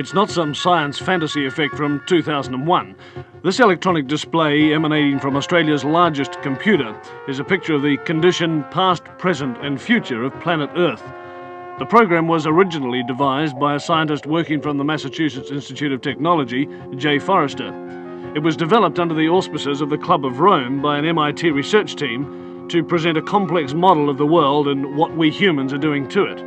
It's not some science fantasy effect from 2001. This electronic display emanating from Australia's largest computer is a picture of the condition, past, present and future of planet Earth. The program was originally devised by a scientist working from the Massachusetts Institute of Technology, J. Forrester. It was developed under the auspices of the Club of Rome by an MIT research team to present a complex model of the world and what we humans are doing to it.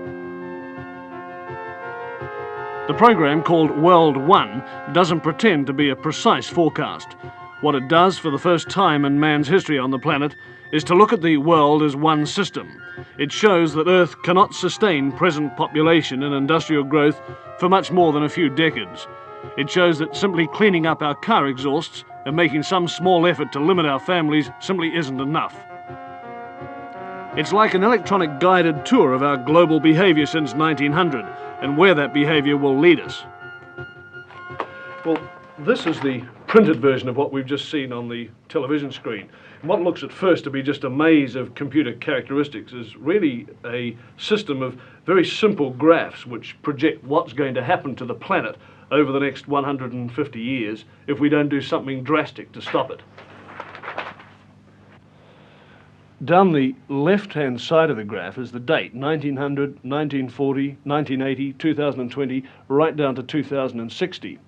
The program, called World 1, doesn't pretend to be a precise forecast. What it does for the first time in man's history on the planet is to look at the world as one system. It shows that Earth cannot sustain present population and industrial growth for much more than a few decades. It shows that simply cleaning up our car exhausts and making some small effort to limit our families simply isn't enough. It's like an electronic guided tour of our global behaviour since 1900 and where that behaviour will lead us. Well, this is the printed version of what we've just seen on the television screen. And what looks at first to be just a maze of computer characteristics is really a system of very simple graphs which project what's going to happen to the planet over the next 150 years if we don't do something drastic to stop it. Down the left-hand side of the graph is the date, 1900, 1940, 1980, 2020, right down to 2060.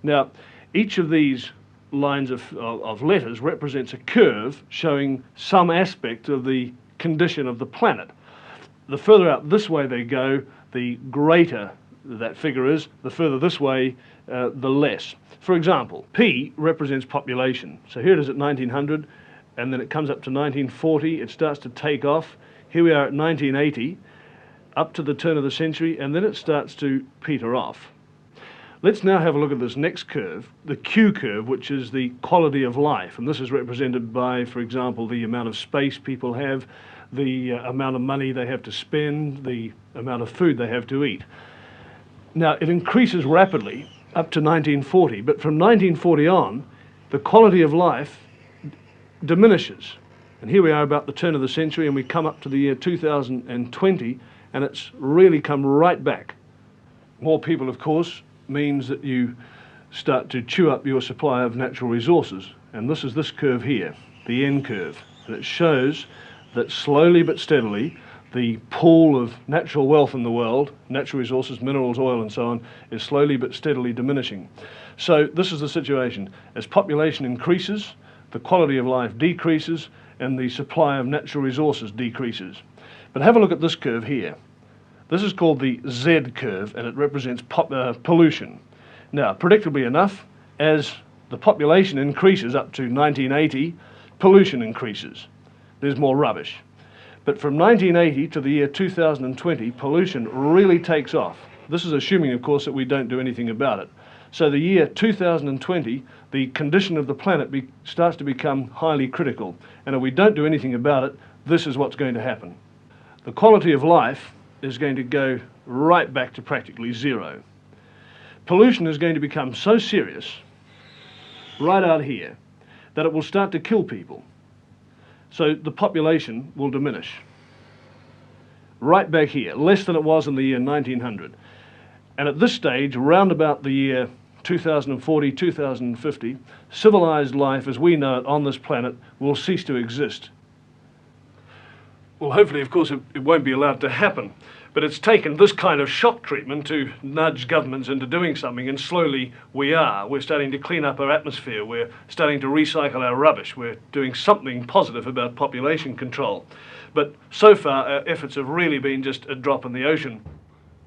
Now, each of these lines of letters represents a curve showing some aspect of the condition of the planet. The further out this way they go, the greater that figure is, the further this way, the less. For example, P represents population. So here it is at 1900, and then it comes up to 1940, it starts to take off. Here we are at 1980, up to the turn of the century, and then it starts to peter off. Let's now have a look at this next curve, the Q curve, which is the quality of life. And this is represented by, for example, the amount of space people have, the amount of money they have to spend, the amount of food they have to eat. Now, it increases rapidly up to 1940, but from 1940 on, the quality of life diminishes. And here we are about the turn of the century, and we come up to the year 2020, and it's really come right back. More people, of course, means that you start to chew up your supply of natural resources. And this is this curve here, the N curve. And it shows that slowly but steadily, the pool of natural wealth in the world, natural resources, minerals, oil and so on, is slowly but steadily diminishing. So this is the situation. As population increases, the quality of life decreases and the supply of natural resources decreases. But have a look at this curve here. This is called the Z curve, and it represents pollution. Now, predictably enough, as the population increases up to 1980, pollution increases. There's more rubbish. But from 1980 to the year 2020, pollution really takes off. This is assuming, of course, that we don't do anything about it. So the year 2020, the condition of the planet starts to become highly critical. And if we don't do anything about it, this is what's going to happen. The quality of life is going to go right back to practically zero. Pollution is going to become so serious, right out here, that it will start to kill people. So the population will diminish. Right back here, less than it was in the year 1900. And at this stage, around about the year 2040, 2050, civilized life as we know it on this planet will cease to exist. Well, hopefully, of course, it won't be allowed to happen. But it's taken this kind of shock treatment to nudge governments into doing something, and slowly we are. We're starting to clean up our atmosphere. We're starting to recycle our rubbish. We're doing something positive about population control. But so far, our efforts have really been just a drop in the ocean.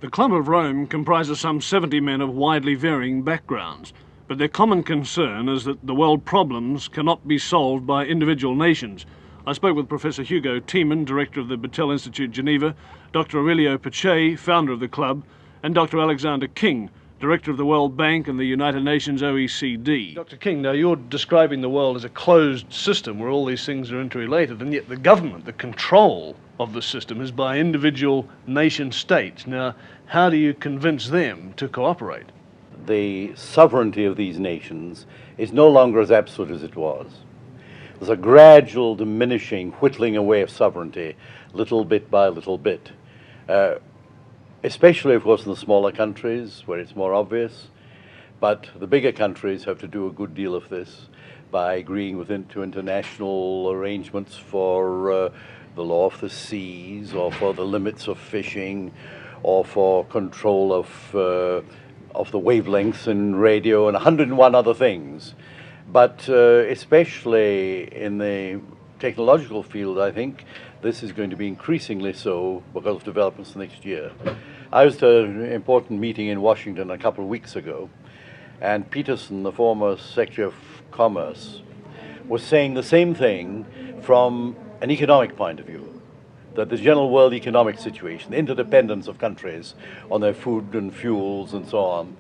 The Club of Rome comprises some 70 men of widely varying backgrounds, but their common concern is that the world problems cannot be solved by individual nations. I spoke with Professor Hugo Tiemann, Director of the Battelle Institute, Geneva, Dr. Aurelio Peccei, founder of the club, and Dr. Alexander King, Director of the World Bank and the United Nations OECD. Dr. King, now you're describing the world as a closed system where all these things are interrelated, and yet the government, the control of the system is by individual nation states. Now, how do you convince them to cooperate? The sovereignty of these nations is no longer as absolute as it was. There's a gradual diminishing, whittling away of sovereignty, little bit by little bit. especially, of course, in the smaller countries where it's more obvious. But the bigger countries have to do a good deal of this by agreeing to international arrangements for the law of the seas, or for the limits of fishing, or for control of the wavelengths in radio, and 101 other things. But especially in the technological field, I think this is going to be increasingly so because of developments next year. I was at an important meeting in Washington a couple of weeks ago, and Peterson, the former Secretary of Commerce, was saying the same thing from an economic point of view, that the general world economic situation, the interdependence of countries on their food and fuels and so on,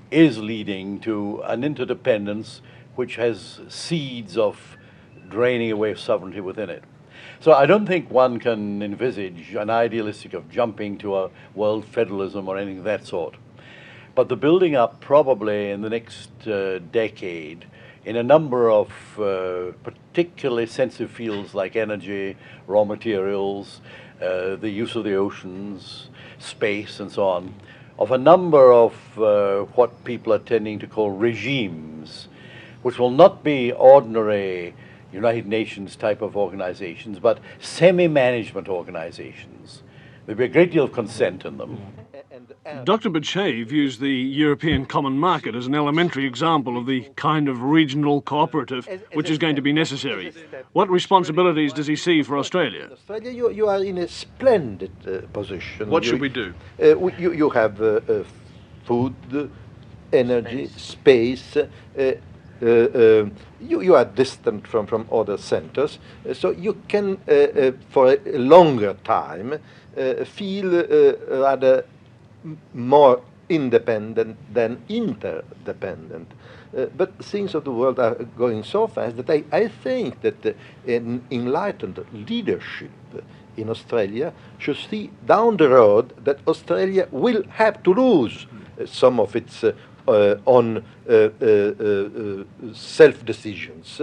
is leading to an interdependence which has seeds of draining away of sovereignty within it. So I don't think one can envisage an idealistic of jumping to a world federalism or anything of that sort. But the building up probably in the next decade in a number of particularly sensitive fields like energy, raw materials, the use of the oceans, space and so on, of a number of what people are tending to call regimes, which will not be ordinary United Nations type of organizations, but semi-management organizations. There'll be a great deal of consent in them. Dr. Peccei views the European common market as an elementary example of the kind of regional cooperative which is going to be necessary. What responsibilities does he see for Australia? Australia, you are in a splendid position. What should we do? You have food, energy, space. You are distant from other centers, so you can, for a longer time, feel rather more independent than interdependent. But things of the world are going so fast that I think that an enlightened leadership in Australia should see down the road that Australia will have to lose some of its on self-decisions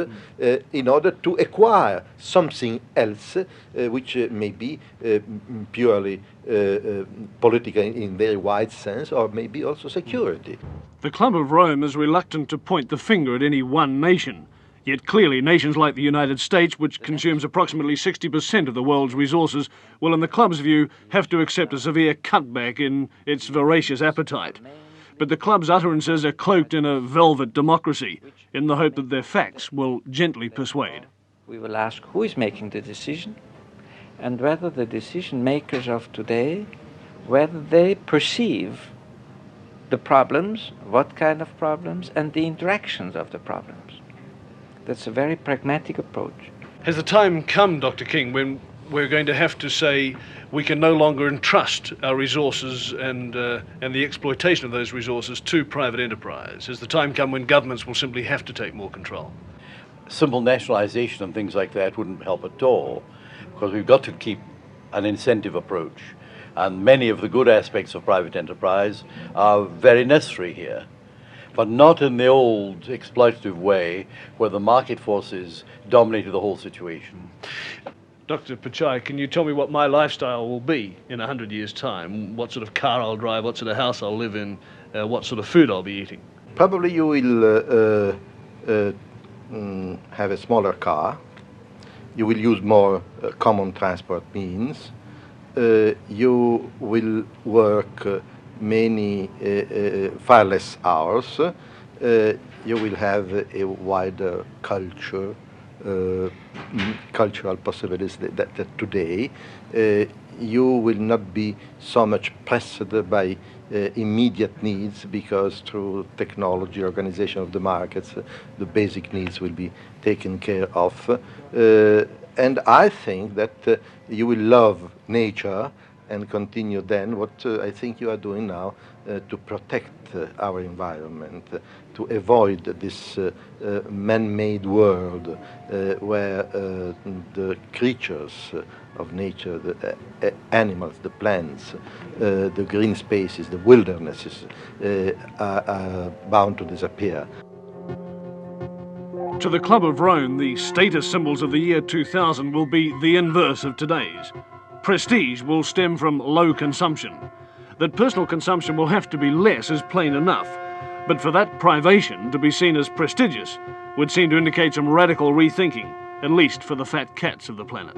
in order to acquire something else which may be purely political in very wide sense, or maybe also security. The Club of Rome is reluctant to point the finger at any one nation. Yet clearly nations like the United States, which consumes approximately 60% of the world's resources, will in the Club's view have to accept a severe cutback in its voracious appetite. But the Club's utterances are cloaked in a velvet democracy, in the hope that their facts will gently persuade. We will ask who is making the decision, and whether the decision makers of today, whether they perceive the problems, what kind of problems, and the interactions of the problems. That's a very pragmatic approach. Has the time come, Dr. King, when we're going to have to say we can no longer entrust our resources and the exploitation of those resources to private enterprise? Has the time come when governments will simply have to take more control? Simple nationalization and things like that wouldn't help at all, because we've got to keep an incentive approach. And many of the good aspects of private enterprise are very necessary here, but not in the old exploitative way where the market forces dominated the whole situation. Dr. Peccei, can you tell me what my lifestyle will be in 100 years' time? What sort of car I'll drive, what sort of house I'll live in, what sort of food I'll be eating? Probably you will have a smaller car. You will use more common transport means. You will work far less hours. You will have a wider cultural possibilities that today. You will not be so much pressed by immediate needs, because through technology, organization of the markets, the basic needs will be taken care of. And I think that you will love nature and continue then what I think you are doing now to protect our environment, to avoid this man-made world where the creatures of nature, the animals, the plants, the green spaces, the wildernesses are bound to disappear. To the Club of Rome, the status symbols of the year 2000 will be the inverse of today's. Prestige will stem from low consumption. That personal consumption will have to be less is plain enough, but for that privation to be seen as prestigious would seem to indicate some radical rethinking, at least for the fat cats of the planet.